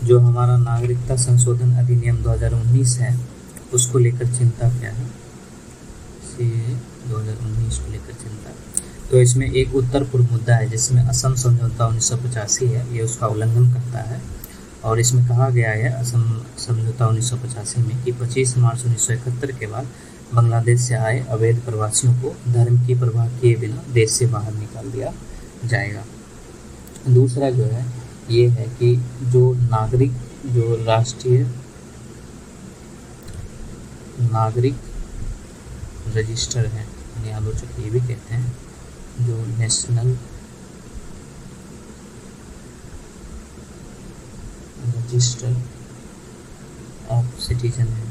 जो हमारा नागरिकता संशोधन अधिनियम 2019 है उसको लेकर चिंता क्या है, CAA 2019 को लेकर चिंता। तो इसमें एक उत्तर पूर्व मुद्दा है जिसमें असम समझौता 1985 है, ये उसका उल्लंघन करता है। और इसमें कहा गया है असम समझौता 1985 में कि 25 मार्च 1971 के बाद बांग्लादेश से आए अवैध प्रवासियों को धर्म की परवाह किए बिना देश से बाहर निकाल दिया जाएगा। दूसरा जो है ये है कि जो राष्ट्रीय नागरिक रजिस्टर है, यानी आलोचक ये भी कहते हैं जो नेशनल रजिस्टर ऑफ सिटीजन है,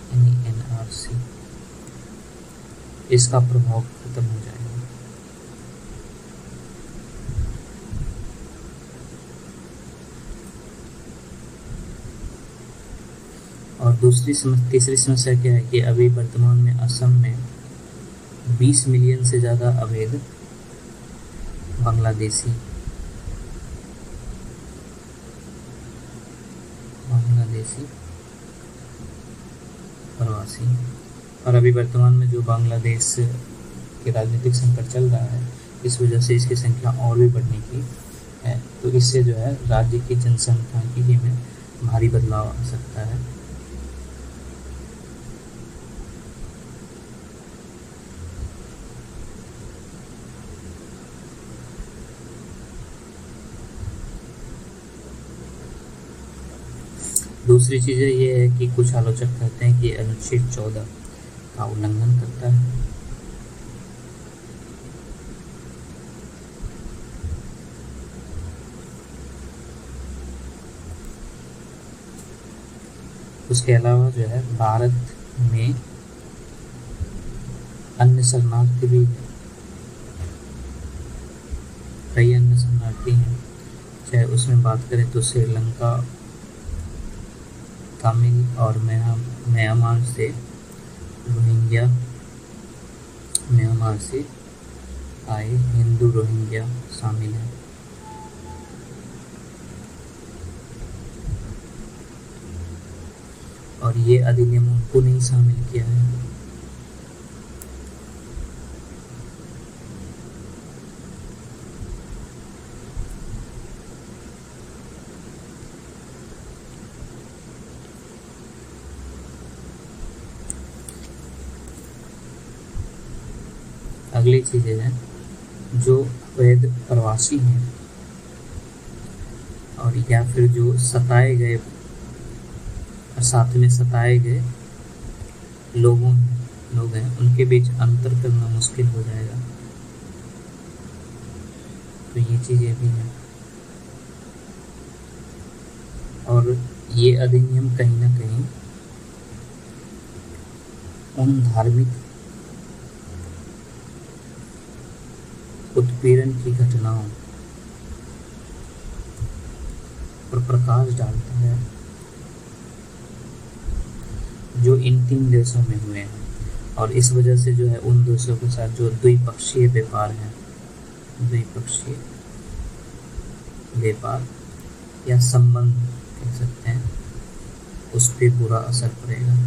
यानी NRC, इसका प्रभाव खत्म हो जाएगा। और तीसरी समस्या क्या है कि अभी वर्तमान में असम में 20 मिलियन से ज़्यादा अवैध बांग्लादेशी प्रवासी, और अभी वर्तमान में जो बांग्लादेश के राजनीतिक संकट चल रहा है इस वजह से इसकी संख्या और भी बढ़ने की है। तो इससे जो है राज्य की जनसंख्यिकी में भारी बदलाव आ सकता है। दूसरी चीज़ें ये है कि कुछ आलोचक कहते हैं कि अनुच्छेद 14 का उल्लंघन करता है। उसके अलावा जो है भारत में अन्य शरणार्थी भी है, कई अन्य शरणार्थी हैं, चाहे उसमें बात करें तो श्रीलंका, तमिल और म्यांमार से रोहिंग्या, म्यांमार से आए हिंदू रोहिंग्या शामिल हैं। और ये अधिनियम उनको नहीं शामिल किया है। अगली चीज़ें हैं जो अवैध प्रवासी हैं और या फिर जो साथ में सताए गए लोग हैं, उनके बीच अंतर करना मुश्किल हो जाएगा। तो ये चीज़ें भी हैं। और ये अधिनियम कहीं ना कहीं उन धार्मिक उत्पीड़न की घटनाओं पर प्रकाश डालता है जो इन 3 देशों में हुए हैं, और इस वजह से जो है उन देशों के साथ जो द्विपक्षीय व्यापार या संबंध कह सकते हैं, उस पर बुरा असर पड़ेगा।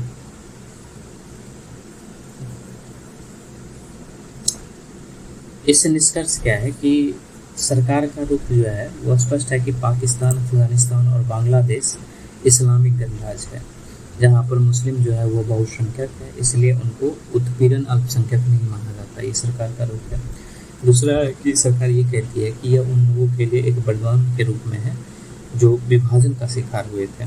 इससे निष्कर्ष क्या है कि सरकार का रुख जो है वो स्पष्ट है कि पाकिस्तान, अफगानिस्तान और बांग्लादेश इस्लामिक गणराज्य है जहाँ पर मुस्लिम जो है वो बहुसंख्यक है, इसलिए उनको उत्पीड़न अल्पसंख्यक नहीं माना जाता। ये सरकार का रुख है। दूसरा कि सरकार ये कहती है कि यह उन लोगों के लिए एक वरदान के रूप में है जो विभाजन का शिकार हुए थे,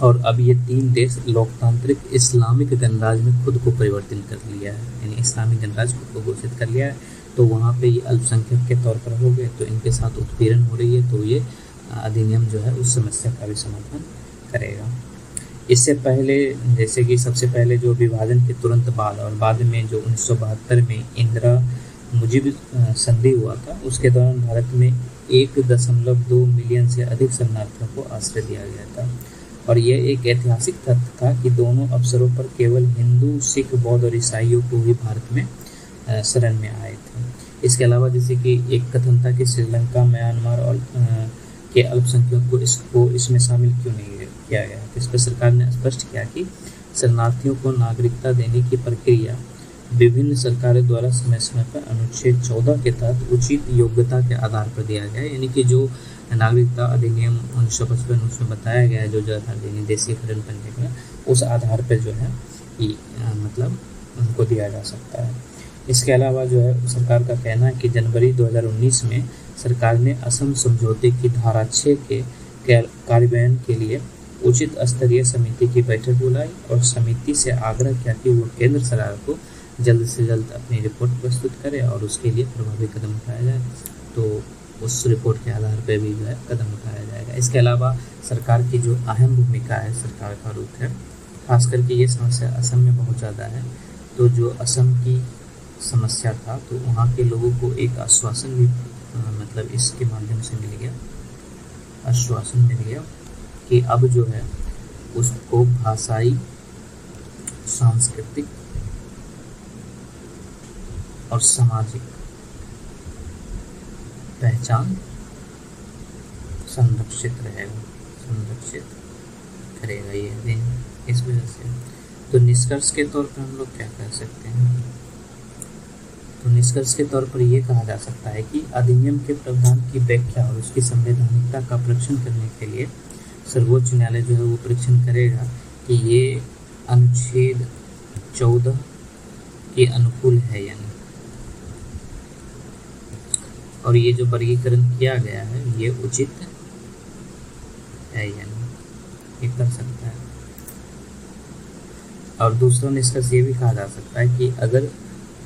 और अब ये 3 देश लोकतांत्रिक इस्लामिक गणराज्य में खुद को परिवर्तित कर लिया है, यानी इस्लामिक गणराज्य खुद को घोषित कर लिया है। तो वहाँ पे ये अल्पसंख्यक के तौर पर हो गए, तो इनके साथ उत्पीड़न हो रही है, तो ये अधिनियम जो है उस समस्या का भी समाधान करेगा। इससे पहले जैसे कि सबसे पहले जो विभाजन के तुरंत बाद और बाद में जो 1972 में इंदिरा मुजिब संधि हुआ था, उसके दौरान भारत में 1.2 मिलियन से अधिक शरणार्थियों को आश्रय दिया गया था, और यह एक ऐतिहासिक तथ्य था कि दोनों अवसरों पर केवल हिंदू, सिख, बौद्ध और ईसाइयों को ही भारत में शरण में आए थे। इसके अलावा जैसे कि एक कथन था कि श्रीलंका, म्यांमार और कि अल्पसंख्यकों को इसमें शामिल क्यों नहीं किया गया। इस पर सरकार ने स्पष्ट किया कि शरणार्थियों को नागरिकता देने की प्रक्रिया विभिन्न सरकारों द्वारा समय समय पर अनुच्छेद 14 के तहत उचित योग्यता के आधार पर दिया गया है। यानी कि जो नागरिकता अधिनियम 1955 उसमें बताया गया है जो देशी पंजीकरण का, उस आधार पर जो है मतलब उनको दिया जा सकता है। इसके अलावा जो है सरकार का कहना है कि जनवरी 2019 में सरकार ने असम समझौते की धारा 6 के कार्यान्वयन के लिए उचित स्तरीय समिति की बैठक बुलाई और समिति से आग्रह किया कि वो केंद्र सरकार को जल्द से जल्द अपनी रिपोर्ट प्रस्तुत करे और उसके लिए प्रभावी कदम उठाया जाए। तो उस रिपोर्ट के आधार पर भी जो है कदम उठाया जाएगा। इसके अलावा सरकार की जो अहम भूमिका है, सरकार का रुख है, खास करके ये समस्या असम में बहुत ज़्यादा है। तो जो असम की समस्या था तो वहाँ के लोगों को एक आश्वासन भी मतलब इसके माध्यम से मिल गया, आश्वासन मिल गया कि अब जो है उसको भाषाई, सांस्कृतिक और सामाजिक पहचान संरक्षित करेगा ये दिन। इस वजह से तो निष्कर्ष के तौर पर हम लोग क्या कह सकते हैं, तो निष्कर्ष के तौर पर ये कहा जा सकता है कि अधिनियम के प्रावधान की व्याख्या और उसकी संवैधानिकता का परीक्षण करने के लिए सर्वोच्च न्यायालय जो है वो परीक्षण करेगा कि ये अनुच्छेद 14 के अनुकूल है या नहीं, और ये जो वर्गीकरण किया गया है ये उचित है या नहीं, ये कर सकता है। और दूसरा निष्कर्ष ये भी कहा जा सकता है कि अगर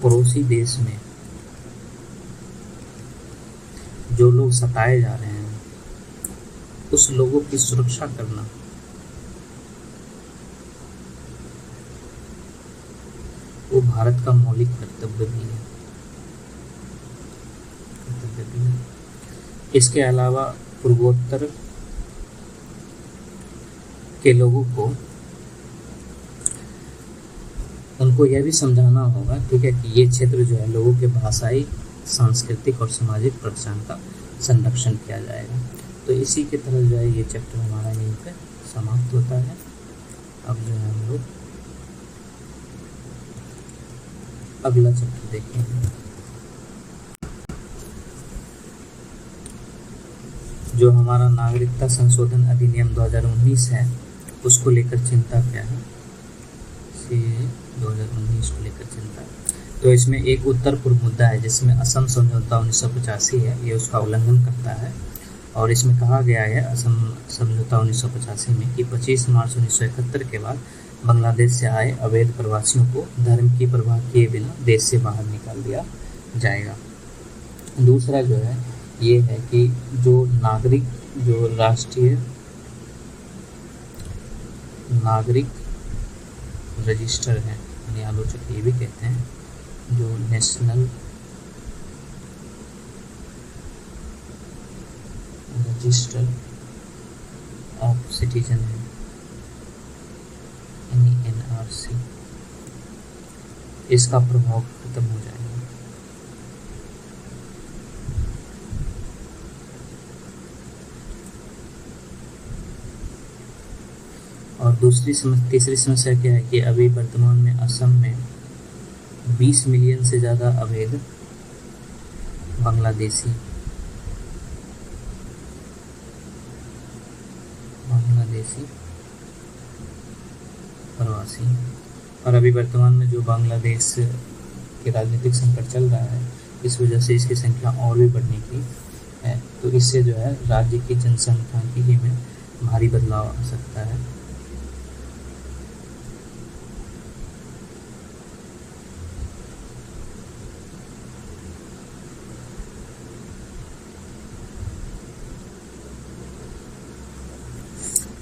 पड़ोसी देश में जो लोग सताए जा रहे हैं उस लोगों की सुरक्षा करना वो भारत का मौलिक कर्तव्य भी है। इसके अलावा पूर्वोत्तर के लोगों को उनको यह भी समझाना होगा, ठीक है, कि ये क्षेत्र जो है लोगों के भाषाई, सांस्कृतिक और सामाजिक पहचान का संरक्षण किया जाएगा। तो इसी के तरह जो है ये चैप्टर हमारा यहीं पे समाप्त होता है। अब जो है हम लोग अगला चैप्टर देखेंगे जो हमारा नागरिकता संशोधन अधिनियम 2019 है, उसको लेकर चिंता क्या है, 2019 को लेकर चिंता। तो इसमें एक उत्तर पूर्व मुद्दा है जिसमें असम समझौता 1985 है, ये उसका उल्लंघन करता है। और इसमें कहा गया है असम समझौता 1985 में कि 25 मार्च 1971 के बाद बांग्लादेश से आए अवैध प्रवासियों को धर्म की परवाह किए बिना देश से बाहर निकाल दिया जाएगा। दूसरा जो है ये है कि जो राष्ट्रीय नागरिक रजिस्टर है, यानी आलोचक ये भी कहते हैं जो नेशनल रजिस्टर ऑफ सिटीजन है, यानी NRC, इसका प्रभाव खत्म हो जाएगा। और तीसरी समस्या क्या है कि अभी वर्तमान में असम में 20 मिलियन से ज़्यादा अवैध बांग्लादेशी प्रवासी, और अभी वर्तमान में जो बांग्लादेश के राजनीतिक संकट चल रहा है इस वजह से इसकी संख्या और भी बढ़ने की है। तो इससे जो है राज्य की जनसंख्यिकी में भारी बदलाव आ सकता है।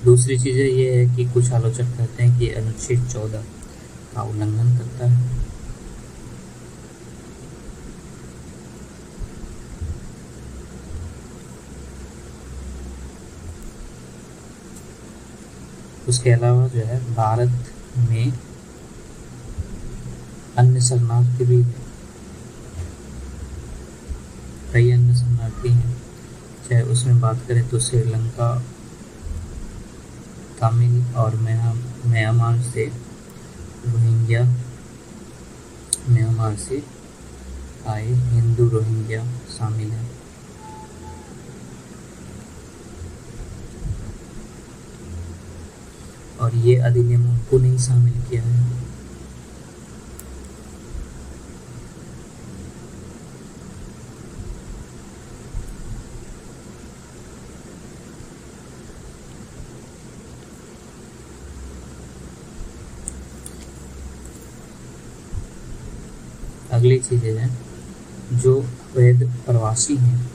दूसरी चीज़ें ये है कि कुछ आलोचक कहते हैं कि अनुच्छेद 14 का उल्लंघन करता है। उसके अलावा जो है भारत में अन्य शरणार्थी भी हैं, कई अन्य शरणार्थी हैं चाहे उसमें बात करें तो श्रीलंका, तमिल और म्यांमार से रोहिंग्या, म्यांमार से आए हिंदू रोहिंग्या शामिल हैं। और ये अधिनियम उनको नहीं शामिल किया है। अगली चीजें हैं जो अवैध प्रवासी हैं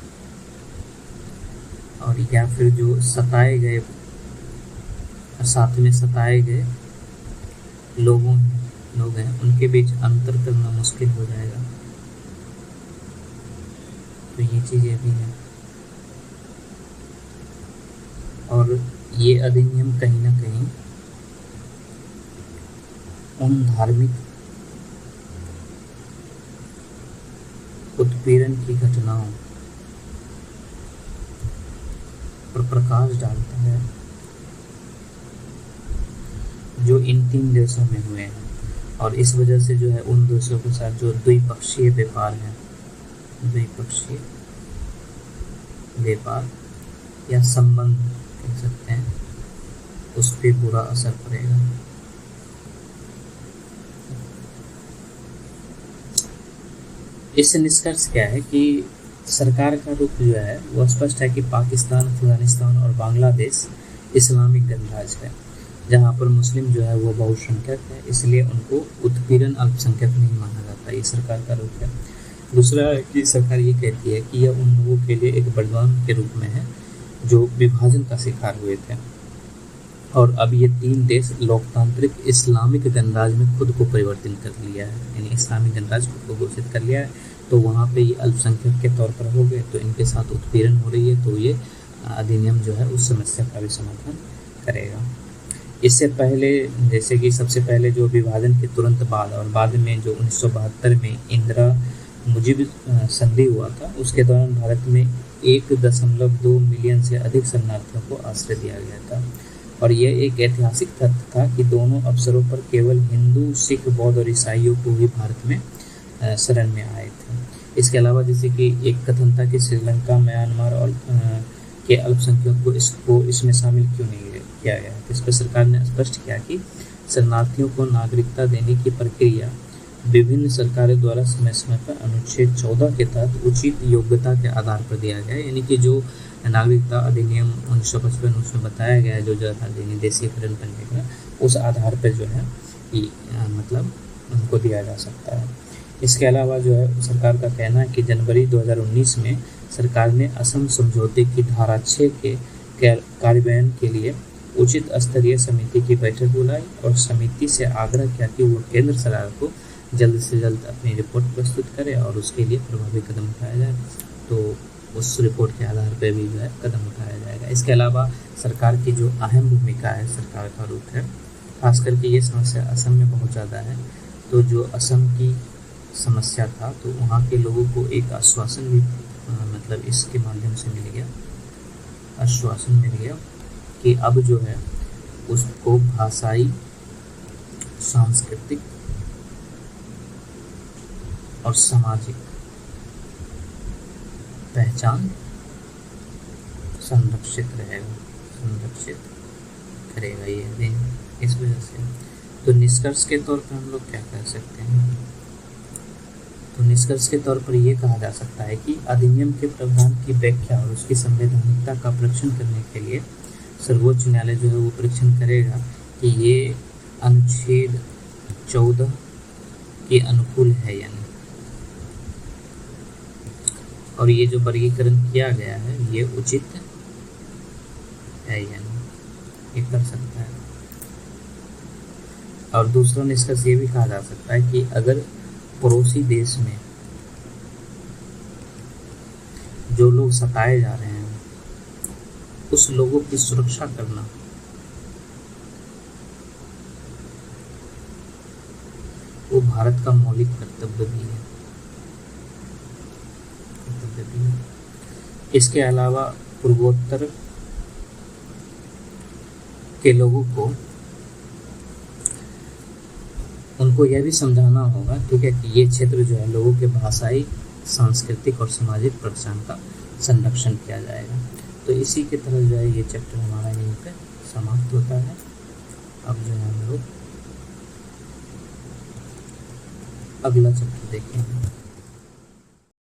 और या फिर जो साथ में सताए गए लोग हैं, उनके बीच अंतर करना मुश्किल हो जाएगा। तो ये चीजें भी हैं। और ये अधिनियम कहीं ना कहीं उन धार्मिक उत्पीड़न की घटनाओं पर प्रकाश डालता है जो इन 3 देशों में हुए हैं। और इस वजह से जो है उन देशों के साथ जो द्विपक्षीय व्यापार है, द्विपक्षीय व्यापार या संबंध कह सकते हैं, उस पर बुरा असर पड़ेगा। इससे निष्कर्ष क्या है कि सरकार का रुख जो है वो स्पष्ट है कि पाकिस्तान, अफगानिस्तान और बांग्लादेश इस्लामिक गणराज्य है, जहाँ पर मुस्लिम जो है वो बहुसंख्यक है, इसलिए उनको उत्पीड़न अल्पसंख्यक नहीं माना जाता। ये सरकार का रुख है। दूसरा है कि सरकार ये कहती है कि यह उन लोगों के लिए एक वरदान के रूप में है जो विभाजन का शिकार हुए थे और अब ये 3 देश लोकतांत्रिक इस्लामिक गणराज्य में खुद को परिवर्तित कर लिया है, यानी इस्लामिक गणराज्य खुद को घोषित कर लिया है। तो वहाँ पे ये अल्पसंख्यक के तौर पर हो गए, तो इनके साथ उत्पीड़न हो रही है, तो ये अधिनियम जो है उस समस्या का भी समाधान करेगा। इससे पहले जैसे कि सबसे पहले जो विभाजन के तुरंत बाद और बाद में जो 1972 में इंदिरा मुजिब संधि हुआ था, उसके दौरान भारत में 1.2 मिलियन से अधिक शरणार्थियों को आश्रय दिया गया था। और यह एक ऐतिहासिक तथ्य था कि दोनों अवसरों पर केवल हिंदू, सिख, बौद्ध और ईसाइयों को ही भारत में शरण में आए थे। इसके अलावा जैसे कि एक कथन था कि श्रीलंका, म्यांमार और के अल्पसंख्यकों को इसमें शामिल क्यों नहीं किया गया। इस पर सरकार ने स्पष्ट किया कि शरणार्थियों को नागरिकता देने की प्रक्रिया विभिन्न सरकारों द्वारा समय समय पर अनुच्छेद 14 के तहत उचित योग्यता के आधार पर दिया गया है। यानी कि जो नागरिकता अधिनियम 1955 उसमें बताया गया है जो अधिनियम देशीकरण करने का, उस आधार पर जो है मतलब उनको दिया जा सकता है। इसके अलावा जो है सरकार का कहना है कि जनवरी 2019 में सरकार ने असम समझौते की धारा 6 के कार्यान्वयन के लिए उचित स्तरीय समिति की बैठक बुलाई और समिति से आग्रह किया कि वो केंद्र सरकार को जल्द से जल्द अपनी रिपोर्ट प्रस्तुत करे और उसके लिए प्रभावी कदम उठाया जाए। तो उस रिपोर्ट के आधार पर भी जो है कदम उठाया जाएगा। इसके अलावा सरकार की जो अहम भूमिका है, सरकार का रुख है, खास करके ये समस्या असम में बहुत ज़्यादा है। तो जो असम की समस्या था तो वहाँ के लोगों को एक आश्वासन भी मतलब इसके माध्यम से मिल गया, आश्वासन मिल गया कि अब जो है उसको भाषाई, सांस्कृतिक और सामाजिक पहचान संरक्षित करेगा ये दिन। इस वजह से तो निष्कर्ष के तौर पर हम लोग क्या कह सकते हैं, तो निष्कर्ष के तौर पर ये कहा जा सकता है कि अधिनियम के प्रावधान की व्याख्या और उसकी संवैधानिकता का परीक्षण करने के लिए सर्वोच्च न्यायालय जो है वो परीक्षण करेगा कि ये अनुच्छेद 14 के अनुकूल है या नहीं, और ये जो वर्गीकरण किया गया है ये उचित है या नहीं, ये कर सकता है। और दूसरा निष्कर्ष ये भी कहा जा सकता है कि अगर पड़ोसी देश में जो लोग सताए जा रहे हैं उस लोगों की सुरक्षा करना वो भारत का मौलिक कर्तव्य भी है। इसके अलावा पूर्वोत्तर के लोगों को उनको यह भी समझाना होगा, ठीक है, कि ये क्षेत्र जो है लोगों के भाषाई, सांस्कृतिक और सामाजिक पहचान का संरक्षण किया जाएगा। तो इसी के तरह जो है ये चैप्टर हमारा यहीं पे समाप्त होता है। अब जो है हम लोग अगला चैप्टर देखेंगे।